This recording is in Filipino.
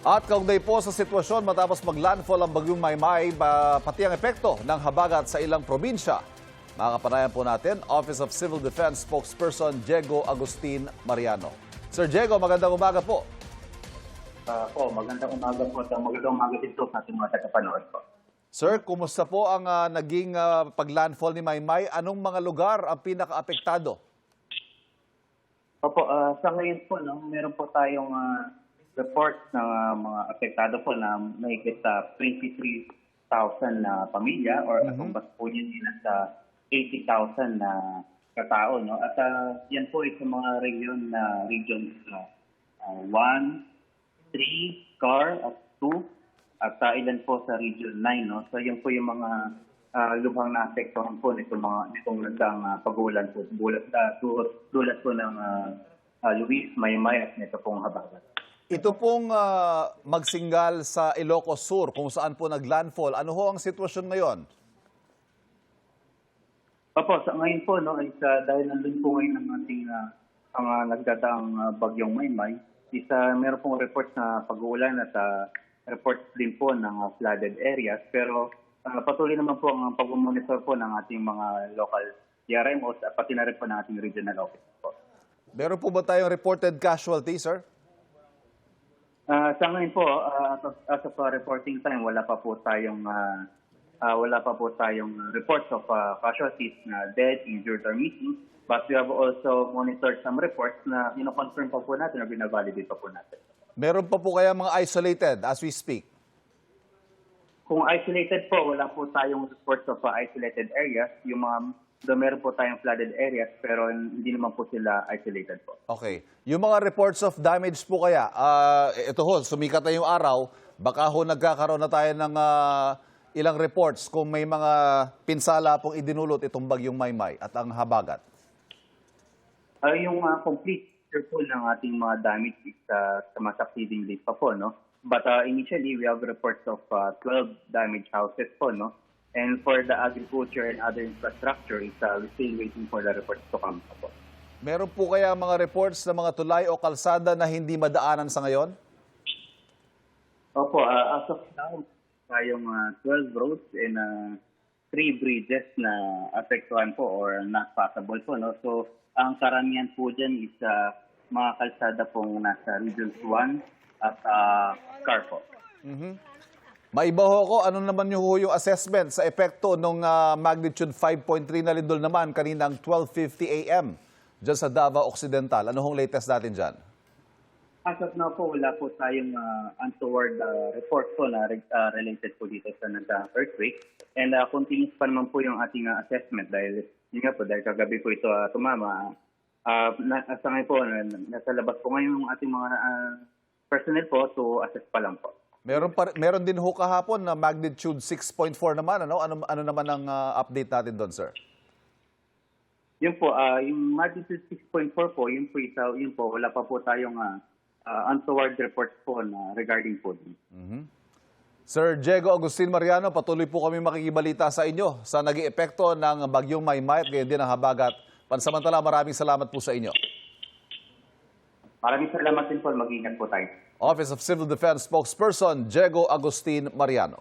At kaugnay po sa sitwasyon matapos maglandfall ang bagyong Maymay, pati ang epekto ng habagat sa ilang probinsya. Makakapanayan po natin, Office of Civil Defense Spokesperson Diego Agustin Mariano. Sir Diego, magandang umaga po. Magandang umaga po. Magandang umaga dito sa ating mga tagapanood po. Sir, kumusta po ang naging paglandfall ni Maymay? Anong mga lugar ang pinaka-apektado? Sa ngayon po, meron po tayong report ng mga apektado po na mahigit 23,000 na pamilya or katumbas po yun nasa 80,000 na katao. No? At yan po ay sa mga regions 1, 3, CAR at 2 at ilan po sa region 9. No? So yan po yung mga lubhang naapektuhan po nitong nagdaang pag-ulan po. Dulat po ng Luis, Maymay at nito pong habagat. Ito pong magsinggal sa Ilocos Sur, kung saan po naglandfall. Ano ho ang sitwasyon ngayon? Sa ngayon po, dahil nandun po ngayon ang ating ang nagdadaang bagyong Maymay, meron pong reports na pag-uulan at reports din po ng flooded areas. Pero patuloy naman po ang pag-monitor po ng ating mga local DRMOs at pati na rin po ng ating regional office po. Meron po ba tayong reported casualty, sir? Sa ngayon po, as of reporting time, wala pa po tayong reports of casualties na dead, injured, or missing. But we have also monitored some reports na confirm pa po natin o binavalidate pa po natin. Meron pa po kaya mga isolated as we speak? Kung isolated po, wala po tayong reports of isolated areas. Meron po tayong flooded areas pero hindi naman po sila isolated po. Okay. Yung mga reports of damage po kaya, ito ho, sumikat na yung araw, baka ho nagkakaroon na tayo ng ilang reports kung may mga pinsala pong idinulot itong bagyong Maymay at ang habagat. Yung complete picture po ng ating mga damage is sa mga succeeding days pa po, no? But initially, we have reports of 12 damaged houses po, no? And for the agriculture and other infrastructure, we're still waiting for the reports to come po. Meron po kaya mga reports na mga tulay o kalsada na hindi madaanan sa ngayon? As of now, tayong 12 roads and 3 bridges na apektuhan po or not passable po. No? So, ang karamihan po dyan is mga kalsada pong nasa regions 1 at CAR po. Maiba ho ko, ano naman yung assessment sa epekto ng magnitude 5.3 na lindol naman kaninang 12:50 a.m. dyan sa Davao Occidental. Ano hong latest natin dyan? As of now po, wala po tayong untoward report po na related po dito sa earthquake. And continuous pa naman po yung ating assessment dahil kagabi po ito tumama. Sa ngayon po, nasa labas po ngayon yung ating mga personnel po to assess pa lang po. Meron din ho kahapon na magnitude 6.4 naman. Ano naman ang update natin doon, sir? Yun po, yung magnitude 6.4 po, yun po, wala pa po tayong untoward reports po na regarding po. Sir Diego Agustin Mariano, patuloy po kami makikibalita sa inyo sa naging epekto ng bagyong Maymay at gayon din ang habagat. Pansamantala, maraming salamat po sa inyo. Maraming salamat din po. Mag-ingat po tayo. Office of Civil Defense Spokesperson Diego Agustin Mariano.